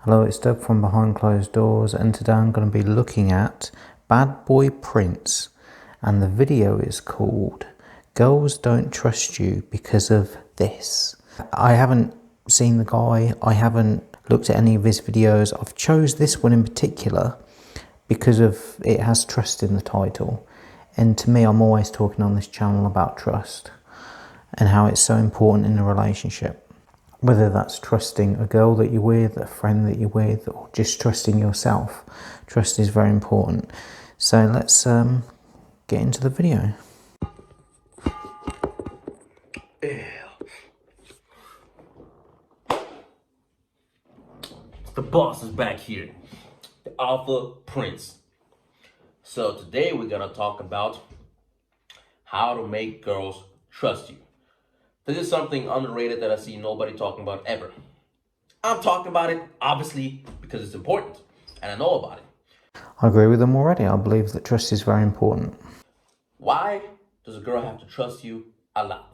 Hello, it's Doug from Behind Closed Doors, and today I'm going to be looking at Badboy Prince, and the video is called Girls Don't Trust You Because of This. I haven't seen the guy, I haven't looked at any of his videos. I've chose this one in particular because of it has trust in the title, and to me, I'm always talking on this channel about trust and how it's so important in a relationship. Whether that's trusting a girl that you're with, a friend that you're with, or just trusting yourself. Trust is very important. So let's get into the video. The boss is back here, the Alpha Prince. So today we're gonna talk about how to make girls trust you. This is something underrated that I see nobody talking about ever. I'm talking about it, obviously, because it's important, and I know about it. I agree with them already. I believe that trust is very important. Why does a girl have to trust you a lot?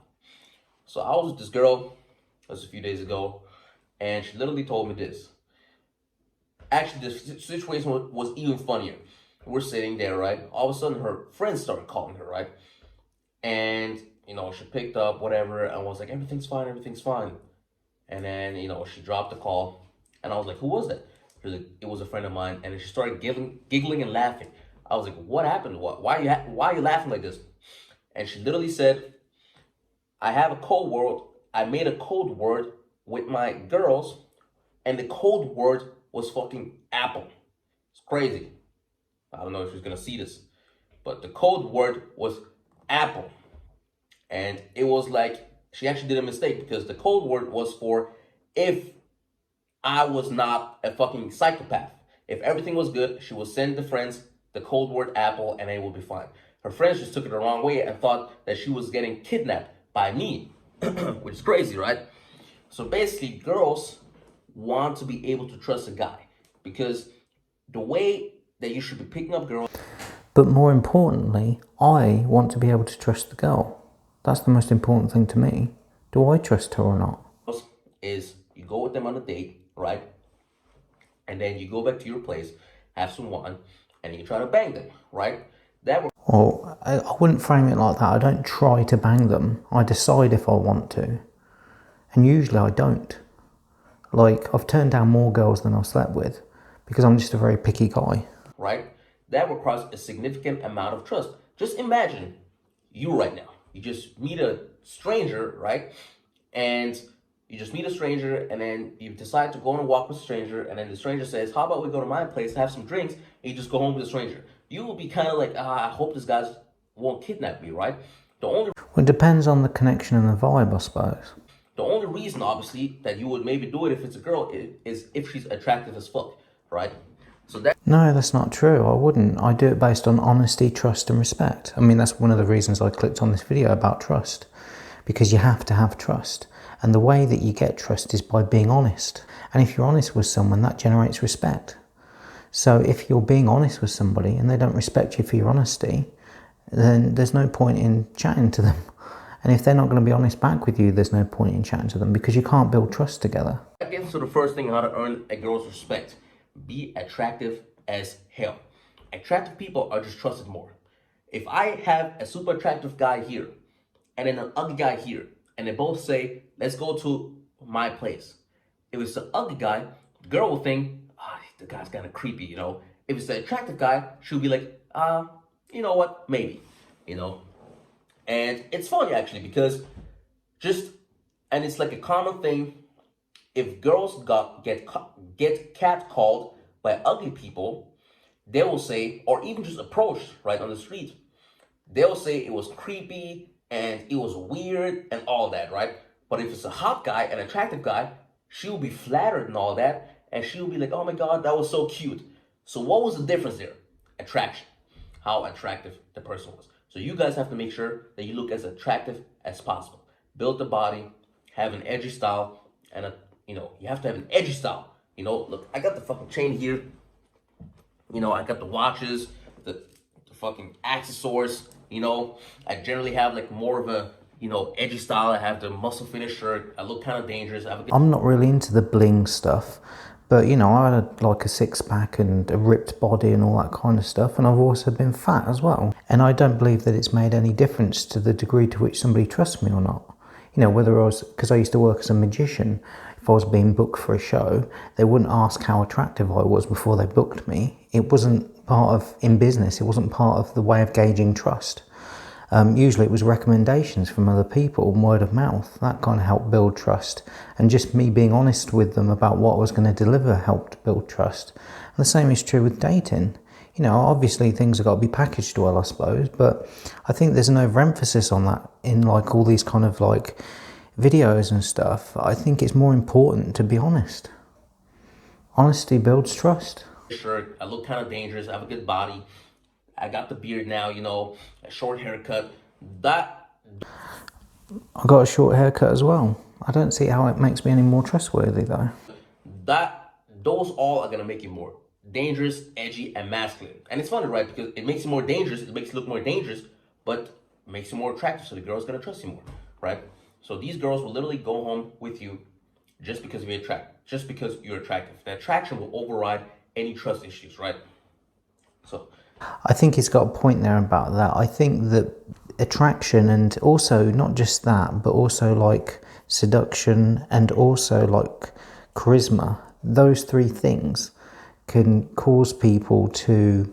So I was with this girl, a few days ago, and she literally told me this. Actually, this situation was even funnier. We're sitting there, right? All of a sudden, her friends started calling her, right? And, she picked up, whatever, and was like, everything's fine, everything's fine. And then, she dropped the call, and I was like, who was that? She was like, it was a friend of mine, and then she started giggling and laughing. I was like, what happened? Why are you laughing like this? And she literally said, I made a code word with my girls, and the code word was fucking apple. It's crazy. I don't know if she's gonna see this, but the code word was apple. And it was like, she actually did a mistake because the code word was for if I was not a fucking psychopath. If everything was good, she would send the friends the code word apple and it would be fine. Her friends just took it the wrong way and thought that she was getting kidnapped by me, which is crazy, right? So basically, girls want to be able to trust a guy because the way that you should be picking up girls. But more importantly, I want to be able to trust the girl. That's the most important thing to me. Do I trust her or not? Is you go with them on a date, right? And then you go back to your place, have some wine, and you try to bang them, right? Well, I wouldn't frame it like that. I don't try to bang them. I decide if I want to. And usually I don't. Like, I've turned down more girls than I've slept with because I'm just a very picky guy. Right? That requires a significant amount of trust. Just imagine you right now. You just meet a stranger, right? And you just meet a stranger and then you decide to go on a walk with a stranger and then the stranger says, how about we go to my place, have some drinks, and you just go home with the stranger. You will be kind of like, I hope this guy won't kidnap me, right? Well, it depends on the connection and the vibe, I suppose. The only reason, obviously, that you would maybe do it if it's a girl is if she's attractive as fuck, right? No, that's not true. I wouldn't. I do it based on honesty, trust, and respect. I mean, that's one of the reasons I clicked on this video about trust, because you have to have trust. And the way that you get trust is by being honest. And if you're honest with someone, that generates respect. So if you're being honest with somebody and they don't respect you for your honesty, then there's no point in chatting to them. And if they're not going to be honest back with you, there's no point in chatting to them because you can't build trust together. That gets to the first thing, how to earn a girl's respect. Be attractive as hell. Attractive people are just trusted more. If I have a super attractive guy here and then an ugly guy here, and they both say, let's go to my place. If it's the ugly guy, the girl will think, the guy's kind of creepy, If it's the attractive guy, she'll be like, you know what, maybe, And it's funny actually because and it's like a common thing. If girls get catcalled by ugly people, they will say, or even just approached right on the street, they'll say it was creepy and it was weird and all that, right? But if it's a hot guy, an attractive guy, she will be flattered and all that, and she will be like, oh my God, that was so cute. So what was the difference there? Attraction. How attractive the person was. So you guys have to make sure that you look as attractive as possible. Build the body, have an edgy style, and you have to have an edgy style. Look, I got the fucking chain here. I got the watches, the fucking accessories. I generally have like more of a, edgy style. I have the muscle fitted shirt. I look kind of dangerous. I'm not really into the bling stuff, But, you know, I had like a six-pack and a ripped body and all that kind of stuff, and I've also been fat as well. And I don't believe that it's made any difference to the degree to which somebody trusts me or not. You know, whether I was, because I used to work as a magician, if I was being booked for a show, they wouldn't ask how attractive I was before they booked me. It wasn't part of, in business, it wasn't part of the way of gauging trust. Usually it was recommendations from other people and word of mouth. That kind of helped build trust. And just me being honest with them about what I was going to deliver helped build trust. And the same is true with dating. You know, obviously things have got to be packaged well, I suppose, but I think there's an overemphasis on that in like all these kind of like videos and stuff. I think it's more important to be honest. Honesty builds trust. Shirt, I look kind of dangerous, I have a good body, I got the beard now, you know, a short haircut. That I got a short haircut as well. I don't see how it makes me any more trustworthy though. Those all are gonna make you more dangerous, edgy, and masculine. And it's funny, right? Because it makes you more dangerous, it makes you look more dangerous, but it makes you more attractive, so the girl's gonna trust you more, right? So these girls will literally go home with you just because you're attractive. The attraction will override any trust issues, right? So I think he's got a point there about that. I think that attraction, and also not just that, but also like seduction and also like charisma, those three things can cause people to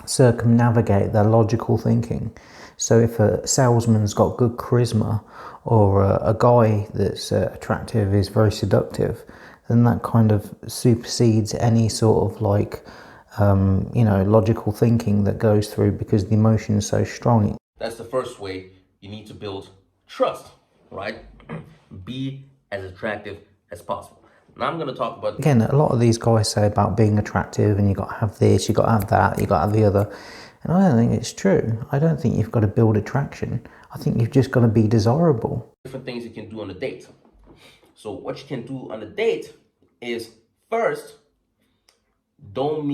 circumnavigate their logical thinking. So if a salesman's got good charisma, or a guy that's attractive is very seductive, then that kind of supersedes any sort of like you know, logical thinking that goes through, because the emotion is so strong. That's the first way you need to build trust, right? Be as attractive as possible. Now I'm going to talk about... Again, a lot of these guys say about being attractive and you got to have this, you got to have that, you got to have the other. And I don't think it's true. I don't think you've got to build attraction. I think you've just got to be desirable. Different things you can do on a date. So what you can do on a date is, first, don't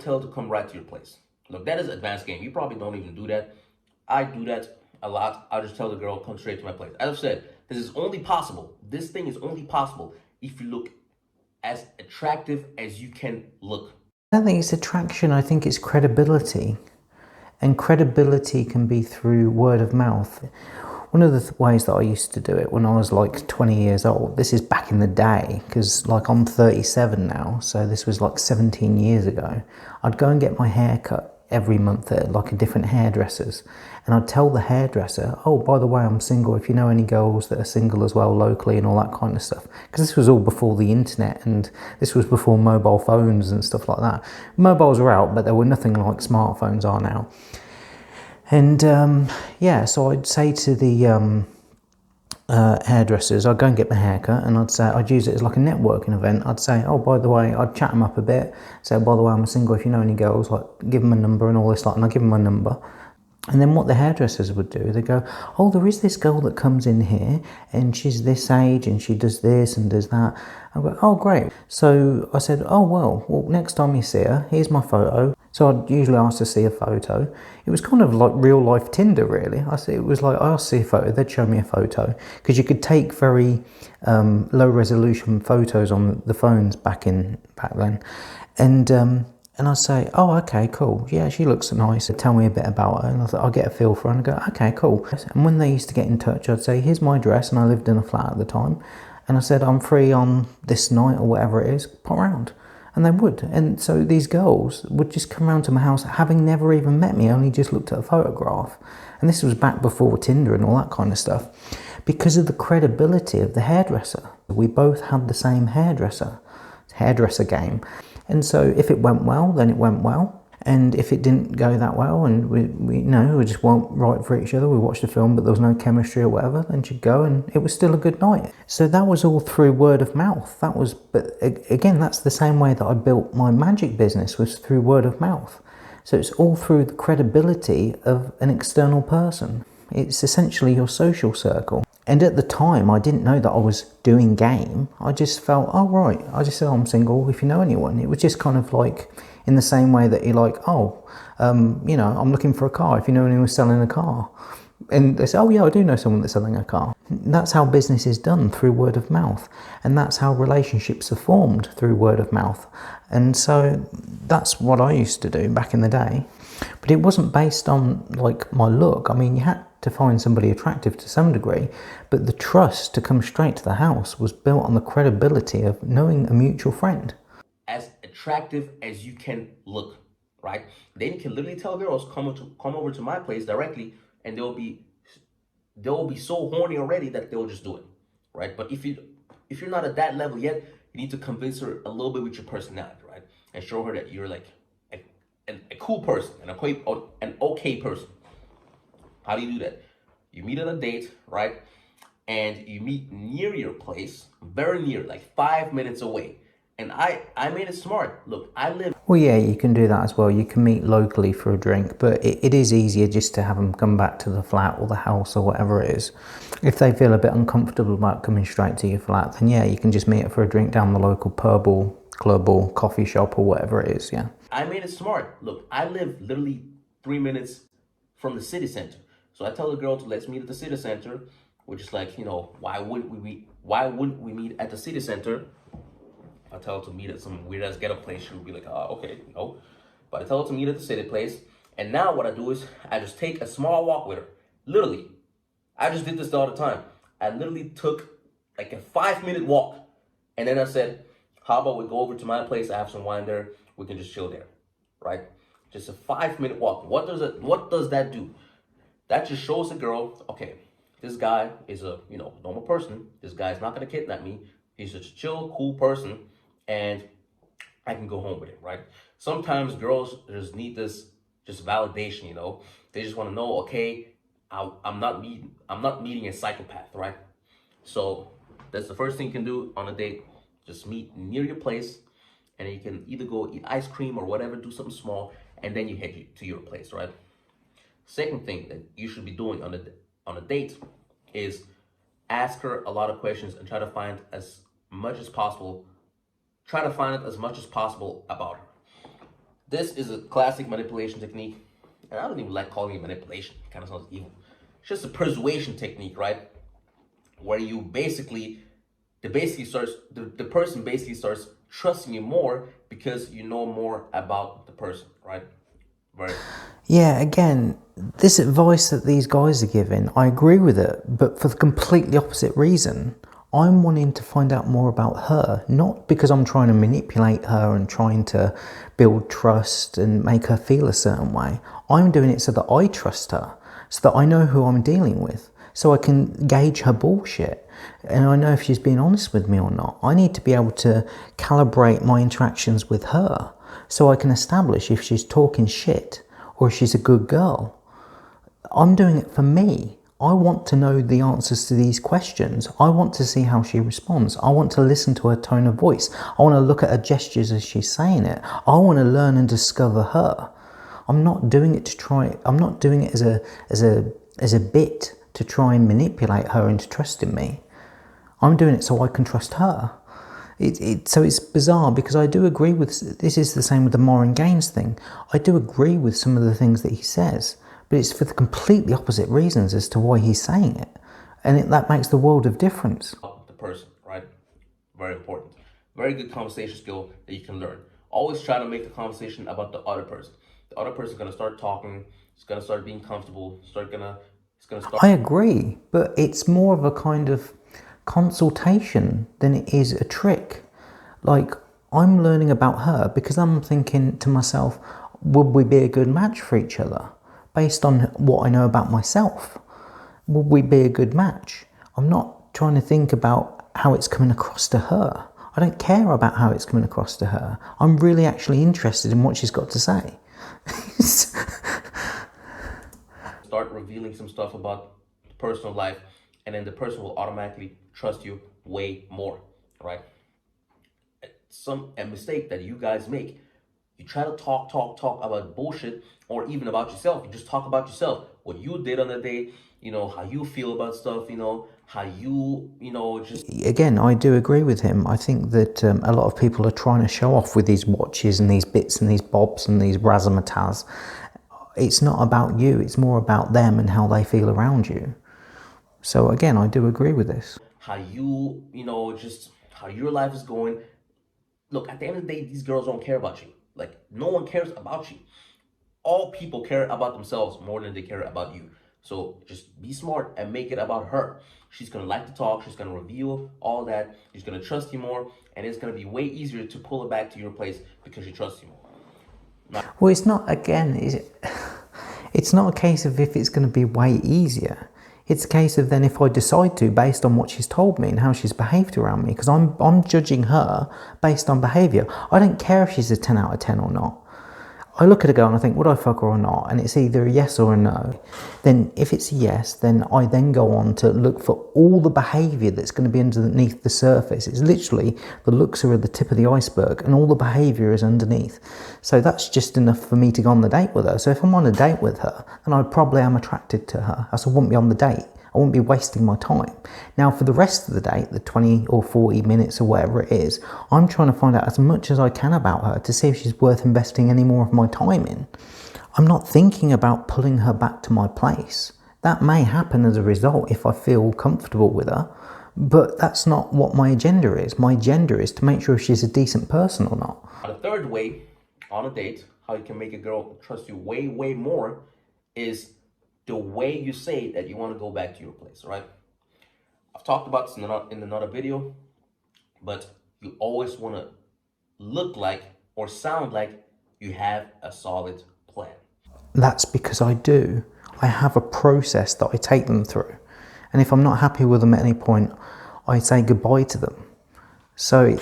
tell her to come right to your place. Look, that is advanced game. You probably don't even do that. I do that a lot. I'll just tell the girl, come straight to my place. As I've said, this thing is only possible if you look as attractive as you can look. I don't think it's attraction, I think it's credibility. And credibility can be through word of mouth. One of the ways that I used to do it when I was like 20 years old, this is back in the day, because like I'm 37 now, so this was like 17 years ago. I'd go and get my hair cut every month at like a different hairdresser's, and I'd tell the hairdresser, oh, by the way, I'm single, if you know any girls that are single as well locally and all that kind of stuff. Because this was all before the internet, and this was before mobile phones and stuff like that. Mobiles were out, but they were nothing like smartphones are now. And yeah, so I'd say to the hairdressers, I'd go and get my haircut, and I'd use it as like a networking event. I'd say, oh, by the way, I'd chat them up a bit, say, by the way, I'm single, if you know any girls, like give them a number and all this, like, and I'd give them my number. And then what the hairdressers would do, they go, oh, there is this girl that comes in here and she's this age and she does this and does that. I go, oh, great. So I said, oh, well, next time you see her, here's my photo. So I'd usually ask to see a photo. It was kind of like real life Tinder, really. I asked to see a photo, they'd show me a photo, because you could take very low resolution photos on the phones back then. And I'd say, oh, okay, cool. Yeah, she looks nice. Tell me a bit about her. And I thought, I'll get a feel for her. And I go, okay, cool. And when they used to get in touch, I'd say, here's my address. And I lived in a flat at the time. And I said, I'm free on this night or whatever it is. Pop round. And they would. And so these girls would just come round to my house, having never even met me, only just looked at a photograph. And this was back before Tinder and all that kind of stuff. Because of the credibility of the hairdresser. We both had the same hairdresser game. And so if it went well, then it went well. And if it didn't go that well, and we just weren't right for each other, we watched a film but there was no chemistry or whatever, then she'd go and it was still a good night. So that was all through word of mouth. But again, that's the same way that I built my magic business, was through word of mouth. So it's all through the credibility of an external person. It's essentially your social circle. And at the time, I didn't know that I was doing game. I just felt, oh, right. I just said, oh, I'm single, if you know anyone. It was just kind of like in the same way that you're like, oh, I'm looking for a car, if you know anyone who's selling a car. And they say, oh yeah, I do know someone that's selling a car. That's how business is done, through word of mouth. And that's how relationships are formed, through word of mouth. And so that's what I used to do back in the day. But it wasn't based on like my look. I mean, you had to find somebody attractive to some degree, but the trust to come straight to the house was built on the credibility of knowing a mutual friend. As attractive as you can look, right? Then you can literally tell girls come over to my place directly, and they'll be so horny already that they'll just do it, right? But if you're not at that level yet, you need to convince her a little bit with your personality, right? And show her that you're like a cool person, an okay person. How do you do that? You meet on a date, right? And you meet near your place, very near, like 5 minutes away. And I made it smart. Look, I live. Well, yeah, you can do that as well. You can meet locally for a drink, but it is easier just to have them come back to the flat or the house or whatever it is. If they feel a bit uncomfortable about coming straight to your flat, then yeah, you can just meet up for a drink down the local pub or club or coffee shop or whatever it is, yeah. I made it smart. Look, I live literally 3 minutes from the city center. So I tell the girl to let's meet at the city center, which is like, why wouldn't we meet at the city center? I tell her to meet at some weird ass ghetto place. She'll be like, okay, no. But I tell her to meet at the city place. And now what I do is I just take a small walk with her. Literally. I just did this all the time. I literally took like a 5-minute walk. And then I said, how about we go over to my place? I have some wine there. We can just chill there. Right? Just a 5-minute walk. What does that do? That just shows the girl, okay, this guy is a, normal person. This guy's not going to kidnap me. He's just a chill, cool person. And I can go home with him, right? Sometimes girls just need this just validation, They just want to know, okay, I'm not meeting a psychopath, right? So that's the first thing you can do on a date. Just meet near your place, and you can either go eat ice cream or whatever, do something small, and then you head to your place, right? Second thing that you should be doing on a date is ask her a lot of questions and try to find as much as possible. Try to find out as much as possible about her. This is a classic manipulation technique, and I don't even like calling it manipulation. It kind of sounds evil. It's just a persuasion technique, right? Where you the person basically starts trusting you more because you know more about the person, right? Right. Yeah, again, this advice that these guys are giving, I agree with it, but for the completely opposite reason. I'm wanting to find out more about her, not because I'm trying to manipulate her and trying to build trust and make her feel a certain way. I'm doing it so that I trust her, so that I know who I'm dealing with, so I can gauge her bullshit. And I know if she's being honest with me or not. I need to be able to calibrate my interactions with her so I can establish if she's talking shit or if she's a good girl. I'm doing it for me. I want to know the answers to these questions. I want to see how she responds. I want to listen to her tone of voice. I want to look at her gestures as she's saying it. I want to learn and discover her. I'm not doing it as a bit to try and manipulate her into trusting me. I'm doing it so I can trust her. So it's bizarre because I do agree with, this is the same with the Morin Gaines thing. I do agree with some of the things that he says, but it's for the completely opposite reasons as to why he's saying it. And that makes the world of difference. The person, right? Very important. Very good conversation skill that you can learn. Always try to make the conversation about the other person. The other person's going to start talking. It's going to start being comfortable. It's going to start. I agree, but it's more of a kind of consultation than it is a trick. Like, I'm learning about her because I'm thinking to myself, would we be a good match for each other? Based on what I know about myself, would we be a good match? I'm not trying to think about how it's coming across to her. I don't care about how it's coming across to her. I'm really actually interested in what she's got to say. Start revealing some stuff about personal life, and then the person will automatically trust you way more, right? A mistake that you guys make, you try to talk about bullshit or even about yourself. You just talk about yourself, what you did on the day, how you feel about stuff, how you, just... Again, I do agree with him. I think that a lot of people are trying to show off with these watches and these bits and these bobs and these razzmatazz. it's not about you, it's more about them and how they feel around you. So again, I do agree with this. How just how your life is going. Look, at the end of the day, these girls don't care about you. Like, no one cares about you. All people care about themselves more than they care about you. So just be smart and make it about her. She's gonna like to talk, she's gonna reveal all that, she's gonna trust you more, and it's gonna be way easier to pull her back to your place because she trusts you more. Well, it's not, again, it's not a case of if it's going to be way easier. It's a case of then if I decide to, based on what she's told me and how she's behaved around me, because I'm judging her based on behaviour. I don't care if she's a 10 out of 10 or not. I look at a girl and I think, would I fuck her or not? And it's either a yes or a no. Then if it's a yes, then I then go on to look for all the behaviour that's going to be underneath the surface. It's literally, the looks are at the tip of the iceberg and all the behaviour is underneath. So that's just enough for me to go on the date with her. So if I'm on a date with her, then I probably am attracted to her, else I wouldn't be on the date. I won't be wasting my time. Now, for the rest of the date, the 20 or 40 minutes or whatever it is, I'm trying to find out as much as I can about her to see if she's worth investing any more of my time in. I'm not thinking about pulling her back to my place. That may happen as a result if I feel comfortable with her, but that's not what my agenda is. My agenda is to make sure if she's a decent person or not. The third way on a date, how you can make a girl trust you way, way more is the way you say that you want to go back to your place, right? I've talked about this in another video, but you always want to look like or sound like you have a solid plan. That's because I do. I have a process that I take them through. And if I'm not happy with them at any point, I say goodbye to them. So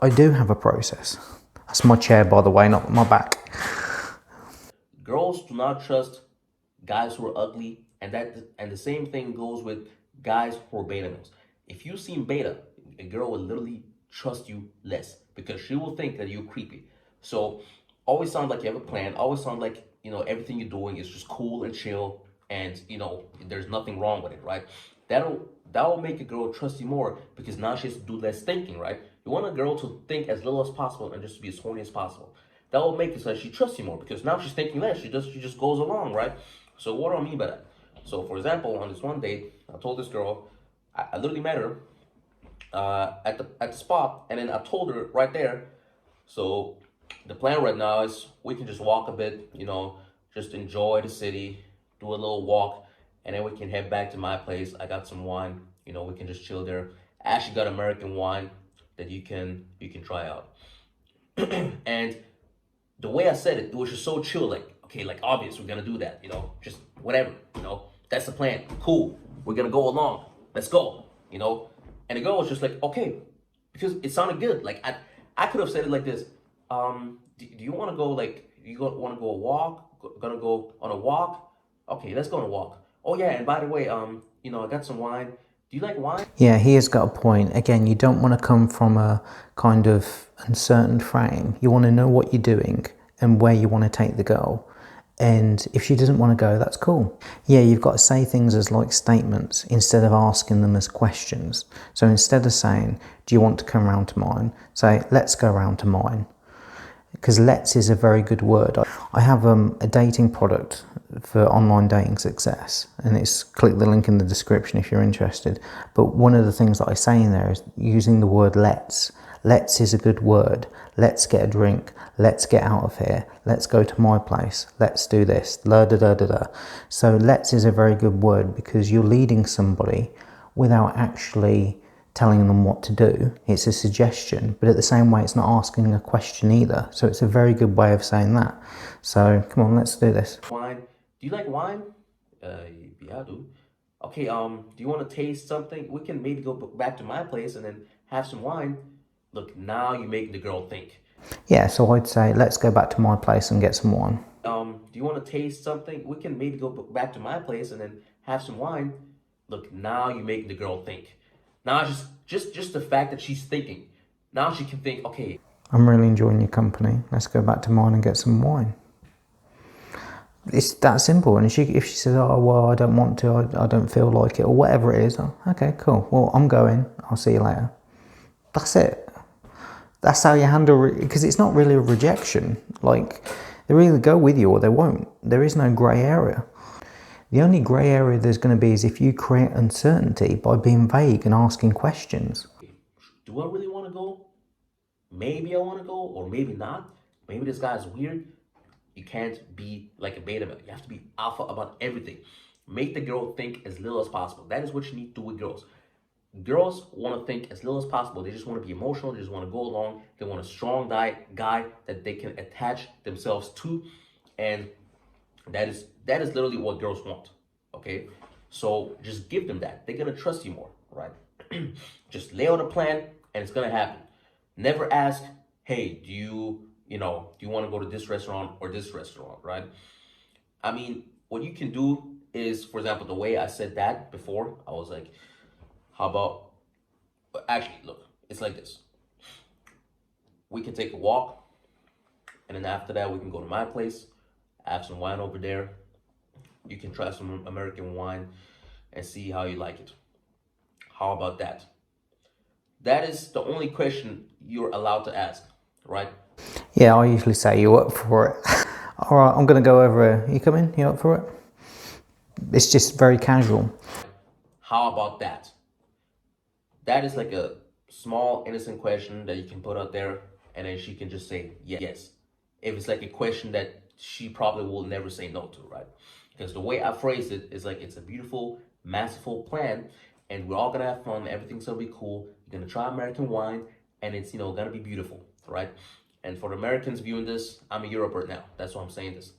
I do have a process. That's my chair, by the way, not my back. Girls do not trust guys who are ugly, and the same thing goes with guys who are beta males. If you seem beta, a girl will literally trust you less because she will think that you're creepy. So always sound like you have a plan. Always sound like everything you're doing is just cool and chill, and there's nothing wrong with it, right? That will make a girl trust you more because now she has to do less thinking, right? You want a girl to think as little as possible and just be as horny as possible. That will make it so that she trusts you more because now she's thinking less. She just goes along, right? So what do I mean by that? So for example, on this one date, I told this girl, I literally met her at the spot, and then I told her right there. So the plan right now is we can just walk a bit, just enjoy the city, do a little walk, and then we can head back to my place. I got some wine, we can just chill there. I actually got American wine that you can try out. And the way I said it was just so chill, like, okay, like obvious, we're gonna do that, just whatever, that's the plan. Cool, we're gonna go along. Let's go, And the girl was just like, okay, because it sounded good. Like I could have said it like this. Do you want to go want to go a walk? Gonna go on a walk? Okay, let's go on a walk. Oh yeah, and by the way, I got some wine. Do you like wine? Yeah, he has got a point. Again, you don't want to come from a kind of uncertain frame. You want to know what you're doing and where you want to take the girl. And if she doesn't want to go, that's cool. Yeah, you've got to say things as like statements instead of asking them as questions. So instead of saying, do you want to come round to mine? Say, let's go round to mine. Because let's is a very good word. I have a dating product for online dating success, and it's click the link in the description if you're interested. But one of the things that I say in there is using the word let's. Let's is a good word. Let's get a drink. Let's get out of here. Let's go to my place. Let's do this. La da da da da. So let's is a very good word because you're leading somebody without actually telling them what to do. It's a suggestion, but at the same way, it's not asking a question either. So it's a very good way of saying that. So come on, let's do this. Wine. Do you like wine? Yeah, I do. Okay, do you want to taste something? We can maybe go back to my place and then have some wine. Look, now you're making the girl think. Yeah, so I'd say, let's go back to my place and get some wine. Do you want to taste something? We can maybe go back to my place and then have some wine. Look, now you're making the girl think. Now just the fact that she's thinking. Now she can think, okay, I'm really enjoying your company. Let's go back to mine and get some wine. It's that simple. And if she says, oh, well, I don't want to, I don't feel like it, or whatever it is, okay, cool. Well, I'm going. I'll see you later. That's it. That's how you handle it, because it's not really a rejection. Like, They'll either go with you or they won't. There is no grey area. The only grey area there's going to be is if you create uncertainty by being vague and asking questions. Do I really want to go? Maybe I want to go, or maybe not. Maybe this guy's weird. You can't be like a beta male. You have to be alpha about everything. Make the girl think as little as possible. That is what you need to do with girls. Girls want to think as little as possible. They just want to be emotional. They just want to go along. They want a strong guy that they can attach themselves to, and that is literally what girls want. Okay, so just give them that. They're gonna trust you more, right? Just lay out a plan, and it's gonna happen. Never ask, hey, do you want to go to this restaurant or this restaurant, right? I mean, what you can do is, for example, the way I said that before, I was like, how about, actually, look, it's like this. We can take a walk, and then after that, we can go to my place, have some wine over there. You can try some American wine and see how you like it. How about that? That is the only question you're allowed to ask, right? Yeah, I usually say you up for it. All right, I'm going to go over here. You come in? You up for it? It's just very casual. How about that? That is like a small, innocent question that you can put out there, and then she can just say yes. If it's like a question that she probably will never say no to, right? Because the way I phrased it is like it's a beautiful, masterful plan, and we're all gonna have fun. Everything's gonna be cool. You're gonna try American wine, and it's gonna be beautiful, right? And for the Americans viewing this, I'm in Europe right now. That's why I'm saying this.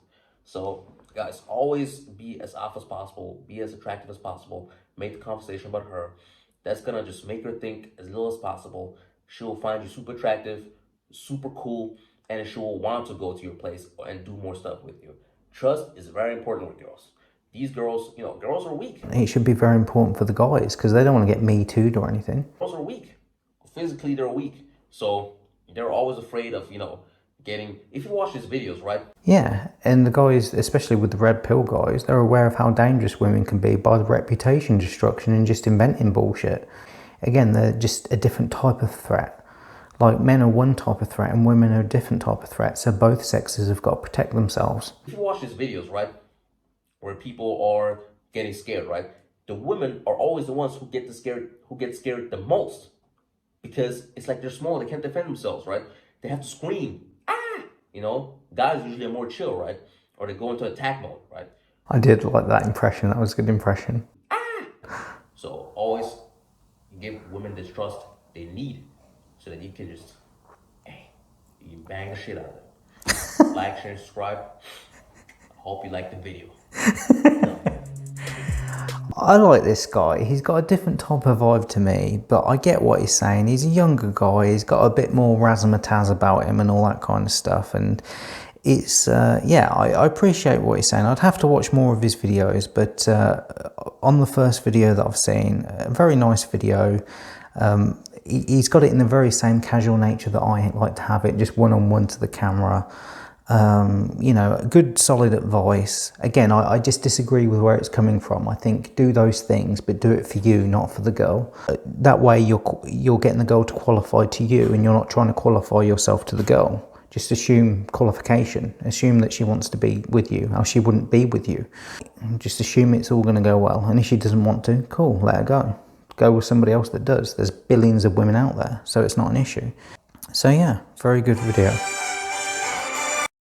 So guys, always be as alpha as possible. Be as attractive as possible. Make the conversation about her. That's gonna just make her think as little as possible. She'll find you super attractive, super cool, and she will want to go to your place and do more stuff with you. Trust is very important with girls. These girls, girls are weak. It should be very important for the guys because they don't want to get me too'd or anything. Girls are weak. Physically, they're weak. So they're always afraid of, getting, if you watch these videos, right? Yeah, and the guys, especially with the red pill guys, they're aware of how dangerous women can be by the reputation destruction and just inventing bullshit. Again, they're just a different type of threat. Like men are one type of threat and women are a different type of threat, so both sexes have got to protect themselves. If you watch these videos, right, where people are getting scared, right, the women are always the ones who get scared the most, because it's like they're small, they can't defend themselves, right? They have to scream, ah! Guys usually are more chill, right? Or they go into attack mode, right? I did like that impression. That was a good impression. Ah! So always give women this trust they need, so that you can just, you bang the shit out of them. Like, share, and subscribe. I hope you like the video. I like this guy. He's got a different type of vibe to me, but I get what he's saying. He's a younger guy. He's got a bit more razzmatazz about him and all that kind of stuff. And it's, I appreciate what he's saying. I'd have to watch more of his videos, but on the first video that I've seen, a very nice video. He's got it in the very same casual nature that I like to have it, just one-on-one to the camera. Good solid advice. Again, I just disagree with where it's coming from. I think do those things, but do it for you, not for the girl. That way you're getting the girl to qualify to you, and you're not trying to qualify yourself to the girl. Just assume qualification. Assume that she wants to be with you, else she wouldn't be with you. Just assume it's all going to go well, and if she doesn't want to, cool, let her go. Go with somebody else that does. There's billions of women out there, so it's not an issue. So yeah, very good video.